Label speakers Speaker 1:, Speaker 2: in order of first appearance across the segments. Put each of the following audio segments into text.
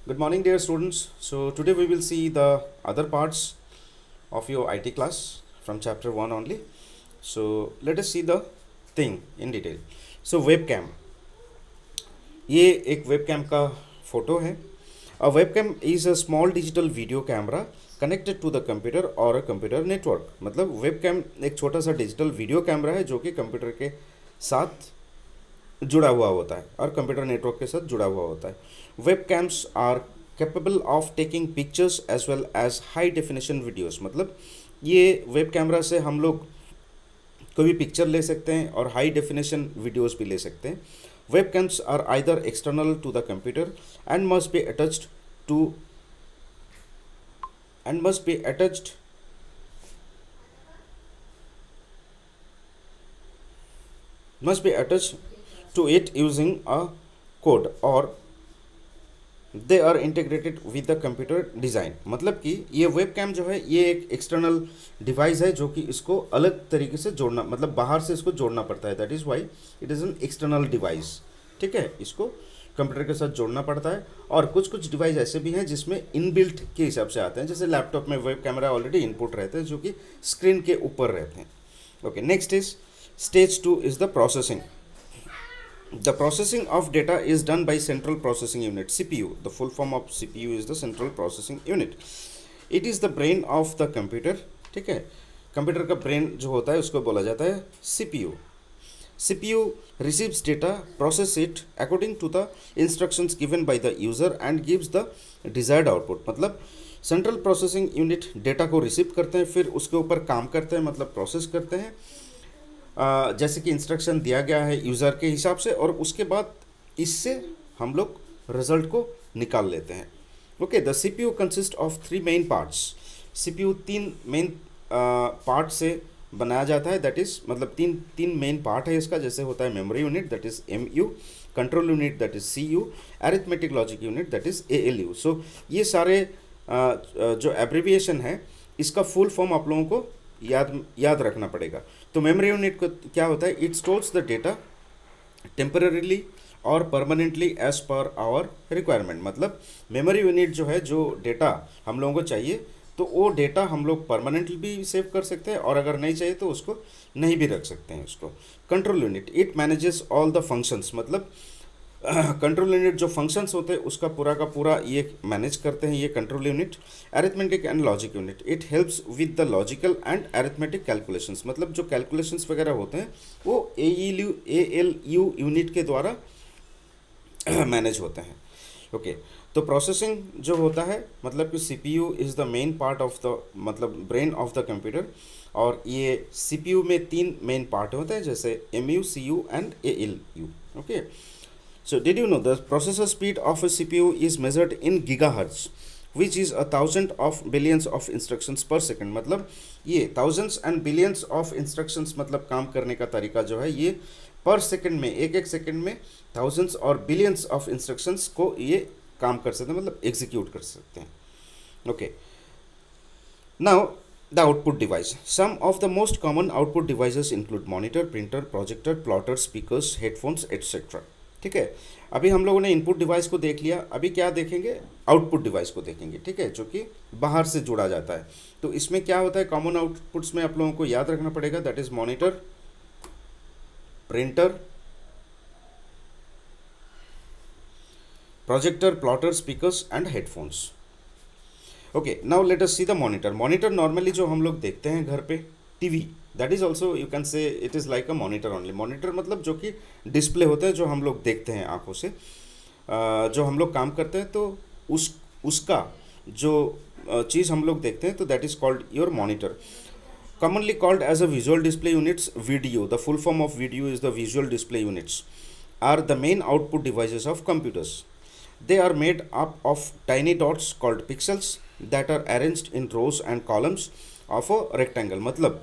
Speaker 1: Good morning, dear students. So, today we will see the other parts of your IT class from chapter 1 only. So, let us see the thing in detail. So, webcam. ये एक webcam का photo है. A webcam is a small digital video camera connected to the computer or a computer network. मतलब webcam एक छोटा सा digital video camera है जो कि कंप्यूटर के साथ जुड़ा हुआ होता है और कंप्यूटर नेटवर्क के साथ जुड़ा हुआ होता है. Web cams are capable of taking pictures as well as high definition videos. मतलब ये वेब कैमरा से हम लोग कोई भी पिक्चर ले सकते हैं और हाई डेफिनेशन वीडियोस भी ले सकते हैं. Web cams are either external to the computer and must be attached to and must be attached must be attached to it using a code or they are integrated with the computer design. मतलब कि ये web cam जो है ये एक external device है जो कि इसको अलग तरीके से जोड़ना, मतलब बाहर से इसको जोड़ना पड़ता है. That is why it is an external device. ठीक है, इसको कंप्यूटर के साथ जोड़ना पड़ता है. और कुछ कुछ डिवाइस ऐसे भी हैं जिसमें इनबिल्ट के हिसाब से आते हैं. जैसे लैपटॉप में वेब कैमरा ऑलरेडी इनपुट रहते हैं जो कि स्क्रीन के ऊपर रहते हैं. Okay, next is Stage 2 is the processing. The processing of data is done by Central Processing Unit, CPU. The full form of CPU is the Central Processing Unit. It is the brain of the computer. ठीक है, computer का brain जो होता है उसको बोला जाता है CPU. CPU receives data, process it according to the instructions given by the user and gives the desired output. मतलब सेंट्रल प्रोसेसिंग यूनिट डेटा को रिसीव करते हैं, फिर उसके ऊपर काम करते हैं, मतलब प्रोसेस करते हैं जैसे कि इंस्ट्रक्शन दिया गया है यूज़र के हिसाब से, और उसके बाद इससे हम लोग रिजल्ट को निकाल लेते हैं. Okay, the CPU consist of 3 main parts. CPU 3 main part से बनाया जाता है. दैट इज़ मतलब तीन मेन पार्ट है इसका. जैसे होता है memory unit, that is MU, control unit, that is CU, arithmetic logic unit, that is ALU. So ये सारे जो एब्रिविएशन है इसका फुल फॉर्म आप लोगों को याद रखना पड़ेगा. तो मेमोरी यूनिट को क्या होता है, it stores the data temporarily और permanently as per our requirement. मतलब मेमोरी यूनिट जो है, जो डेटा हम लोगों को चाहिए तो वो डेटा हम लोग परमानेंटली भी सेव कर सकते हैं, और अगर नहीं चाहिए तो उसको नहीं भी रख सकते हैं उसको. Control unit, it manages all the functions. मतलब कंट्रोल यूनिट जो फंक्शंस होते हैं उसका पूरा का पूरा ये मैनेज करते हैं ये control unit. Arithmetic and logic unit, it helps with the logical and arithmetic calculations. मतलब जो कैलकुलेशंस वगैरह होते हैं वो एएलयू यूनिट के द्वारा मैनेज होते हैं. ओके, तो प्रोसेसिंग जो होता है मतलब कि CPU is the main part of the मतलब ब्रेन ऑफ द कंप्यूटर. और ये सीपीयू में 3 मेन पार्ट होते हैं जैसे MU, CU and ALU. Okay, so did you know the processor speed of a CPU is measured in gigahertz, which is 1,000 of billions of instructions per second. मतलब ये thousands and billions of instructions मतलब काम करने का तरीका जो है ये पर सेकंड में, एक सेकंड में thousands और billions of instructions को ये काम कर सकते हैं, मतलब एग्जीक्यूट कर सकते हैं. Okay, now the output device. Some of the most common output devices include monitor, printer, projector, plotter, speakers, headphones, etc. ठीक है, अभी हम लोगों ने इनपुट डिवाइस को देख लिया. अभी क्या देखेंगे, आउटपुट डिवाइस को देखेंगे. ठीक है, जो कि बाहर से जुड़ा जाता है. तो इसमें क्या होता है, कॉमन आउटपुट्स में आप लोगों को याद रखना पड़ेगा. That is monitor, printer, projector, plotter, speakers and headphones. Okay, now let us see the monitor. Monitor normally जो हम लोग देखते हैं घर पे TV, that is also you can say it is like a monitor only. Monitor मतलब जो कि डिस्प्ले होता है जो हम लोग देखते हैं आंखों से, जो हम लोग काम करते हैं तो उसका जो चीज़ हम लोग देखते हैं तो that is called your monitor. Commonly called as a visual display units. Video, the full form of video is the visual display units are the main output devices of computers. They are made up of tiny dots called pixels that are arranged in rows and columns of a rectangle. मतलब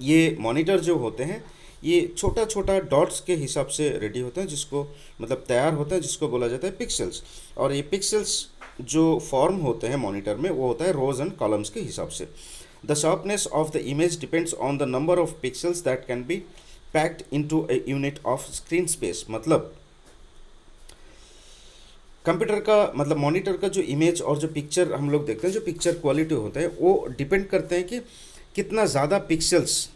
Speaker 1: ये monitor जो होते हैं ये छोटा छोटा dots के हिसाब से रेडी होते हैं, जिसको मतलब तैयार होता है, जिसको बोला जाता है पिक्सेल्स. और ये पिक्सेल्स जो फॉर्म होते हैं मॉनिटर में वो होता है रोज एंड कॉलम्स के हिसाब से. The sharpness of the image depends on the number of pixels that can be packed into a unit of screen space. मतलब कंप्यूटर का मतलब मॉनिटर का जो इमेज और जो पिक्चर हम लोग देखते हैं, जो पिक्चर क्वालिटी होता है वो डिपेंड करते हैं कि कितना ज़्यादा पिक्सल्स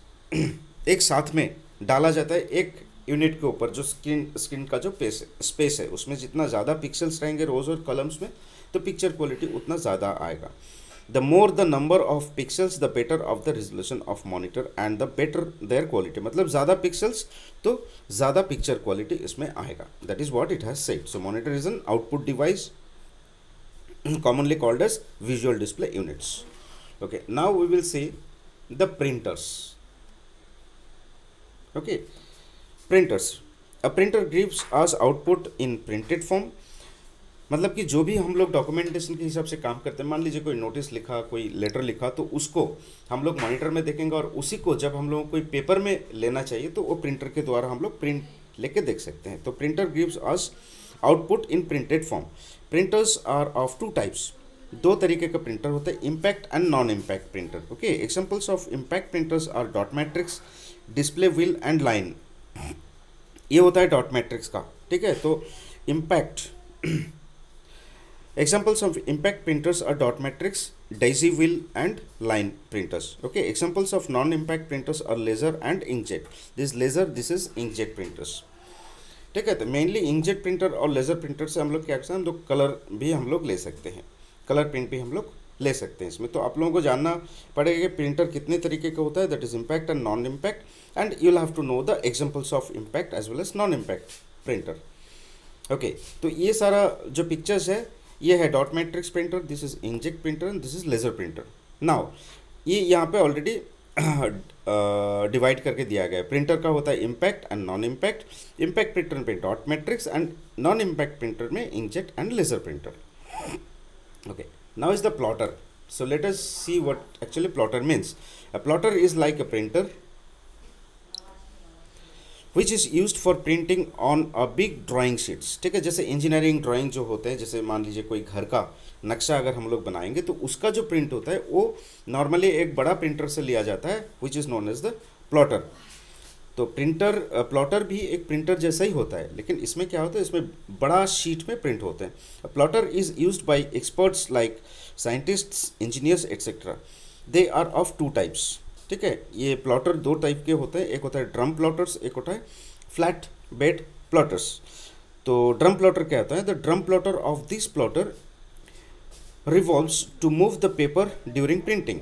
Speaker 1: एक साथ में डाला जाता है एक यूनिट के ऊपर। जो स्क्रीन का जो स्पेस है उसमें जितना ज़्यादा पिक्सल्स रहेंगे रोज और कॉलम्स में, तो पिक्चर क्वालिटी उतना ज़्यादा आएगा। The more the number of pixels the better of the resolution of monitor and the better there quality. मतलब ज़्यादा पिक्सल्स तो ज़्यादा पिक्चर क्वालिटी इसमें आएगा। That is what it has said. So monitor is an output device commonly called as visual display units. Okay, now we will see the printers. Okay, printers. A printer gives us output in printed form. मतलब कि जो भी हम लोग documentation के हिसाब से काम करते हैं, मान लीजिए कोई नोटिस लिखा, कोई लेटर लिखा, तो उसको हम लोग मॉनिटर में देखेंगे और उसी को जब हम लोग कोई पेपर में लेना चाहिए तो वो प्रिंटर के द्वारा हम लोग प्रिंट लेके देख सकते हैं। तो printer gives us output in printed form. Printers are of two types. दो तरीके का प्रिंटर होता है, impact and non impact printer. Okay, examples of impact printers are dot matrix, display wheel and line. ये होता है डॉट मैट्रिक्स का, ठीक है। तो impact examples of impact printers are dot matrix, daisy wheel and line printers. Okay, examples of non impact printers are laser and inkjet. This laser, this is inkjet printers. ठीक है। तो mainly inkjet printer और laser printer से हम लोग क्या करते हैं, हम लोग कलर भी हम लोग ले सकते हैं, कलर प्रिंट भी हम लोग ले सकते हैं इसमें। तो आप लोगों को जानना पड़ेगा कि प्रिंटर कितने तरीके का होता है, that is impact and non impact, and you will have to know the examples of impact as well as non impact printer. Okay, तो ये सारा जो पिक्चर्स है ये है dot matrix printer, this is inkjet printer and this is laser printer. Now ये यहाँ पे ऑलरेडी डिवाइड करके दिया गया है। प्रिंटर का होता है impact and non impact. Impact printer में dot matrix and non impact printer में inkjet and laser printer. Okay, now is the plotter. So let us see what actually plotter means. A plotter is like a printer which is use for printing on a big drawing sheets. ठीक है, जैसे engineering drawing जो होते हैं, जैसे मान लीजिए कोई घर का नक्शा अगर हम लोग बनाएंगे तो उसका जो प्रिंट होता है वो नॉर्मली एक बड़ा प्रिंटर से लिया जाता है, which is known as the plotter. तो प्लॉटर भी एक प्रिंटर जैसा ही होता है, लेकिन इसमें क्या होता है, इसमें बड़ा शीट में प्रिंट होते हैं। Plotter is use by experts like scientists, engineers etcetera. They are of two types. ठीक है, ये प्लॉटर दो टाइप के होते हैं, एक होता है ड्रम प्लॉटर्स, एक होता है फ्लैट बेड प्लॉटर्स। तो ड्रम प्लॉटर क्या होता है, the drum plotter of this plotter revolves to move the paper during printing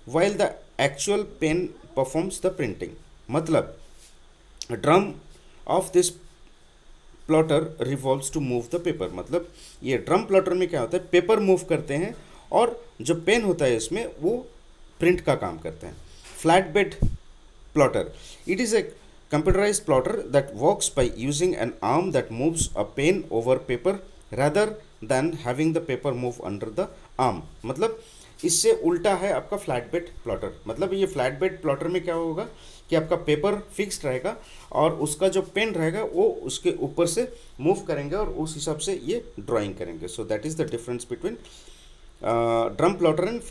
Speaker 1: while the actual pen performs the printing. मतलब drum of this plotter revolves to move the paper, मतलब ये drum plotter में क्या होता है, paper move करते हैं और जो पेन होता है इसमें वो प्रिंट का काम करते हैं। Flatbed plotter. It is a computerized plotter that works by using an arm that moves a pen over paper rather than having the paper move under the arm. मतलब इससे उल्टा है आपका फ्लैटबेड प्लॉटर। मतलब ये फ्लैटबेड प्लॉटर में क्या होगा कि आपका पेपर फिक्स्ड रहेगा और उसका जो पेन रहेगा वो उसके ऊपर से मूव करेंगे और उस हिसाब से ये ड्राइंग करेंगे। So that is the difference between drum plotter and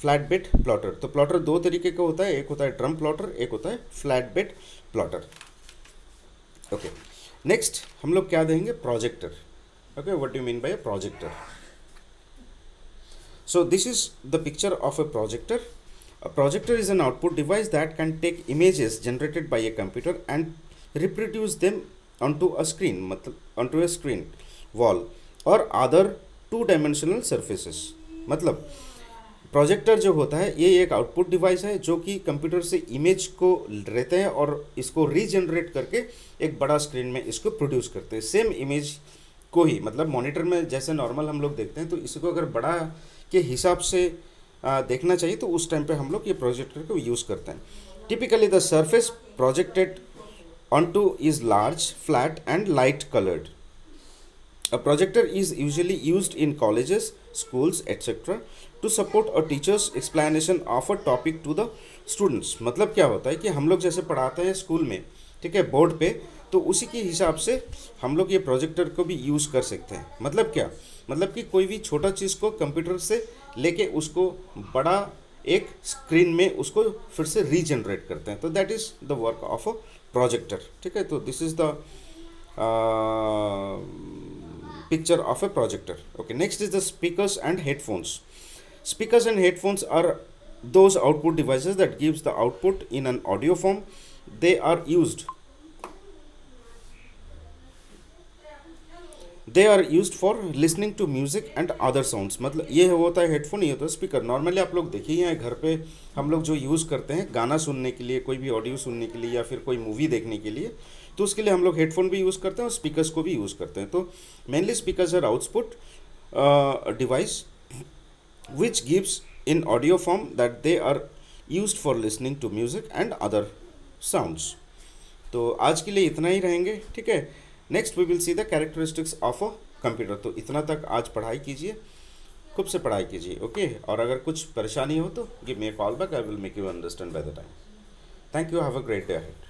Speaker 1: flatbed plotter. तो प्लॉटर दो तरीके का होता है, एक होता है ड्रम प्लॉटर, एक होता है फ्लैटबेड प्लॉटर। ओके, नेक्स्ट हम लोग क्या देंगे, projector. Okay, what do mean by a projector? So this is the picture of a projector. A projector is an output device that can take images generated by a computer and reproduce them onto a screen, मतलब onto a screen, wall or other two dimensional surfaces. मतलब projector जो होता है ये एक output device है जो कि कंप्यूटर से इमेज को लेते हैं और इसको रीजनरेट करके एक बड़ा स्क्रीन में इसको प्रोड्यूस करते हैं। सेम इमेज को ही, मतलब मॉनिटर में जैसे नॉर्मल हम लोग देखते हैं, तो इसको अगर बड़ा के हिसाब से देखना चाहिए तो उस टाइम पे हम लोग ये प्रोजेक्टर को यूज़ करते हैं। Typically the surface projected onto is large, flat and light coloured. A projector is usually used in colleges, schools, etc. to support a teacher's explanation of a topic to the students. मतलब क्या होता है कि हम लोग जैसे पढ़ाते हैं स्कूल में, ठीक है, बोर्ड पे, तो उसी के हिसाब से हम लोग ये प्रोजेक्टर को भी यूज़ कर सकते हैं। मतलब क्या, मतलब कि कोई भी छोटा चीज़ को कंप्यूटर से लेके उसको बड़ा एक स्क्रीन में उसको फिर से रीजनरेट करते हैं। तो that is the work of a projector. ठीक है, तो this is the picture of a projector. Okay, next is the speakers and headphones. Speakers and headphones are those output devices that gives the output in an audio form. They are used for listening to music and other sounds. मतलब ये होता है headphone, ये होता है speaker. Normally आप लोग देखिए यहाँ घर पे हम लोग जो यूज़ करते हैं गाना सुनने के लिए, कोई भी ऑडियो सुनने के लिए या फिर कोई मूवी देखने के लिए, तो उसके लिए हम लोग हेडफोन भी यूज़ करते हैं और स्पीकर्स को भी यूज़ करते हैं. तो mainly speakers are output device which gives in audio form that they are used for listening to music and other sounds. तो आज के लिए इतना ही रहेंगे, ठीक है. Next we will see the characteristics of a computer. तो इतना तक आज पढ़ाई कीजिए, खूब से पढ़ाई कीजिए, ओके. और अगर कुछ परेशानी हो तो give me a call back, I will make you understand by the time. Thank you, have a great day ahead.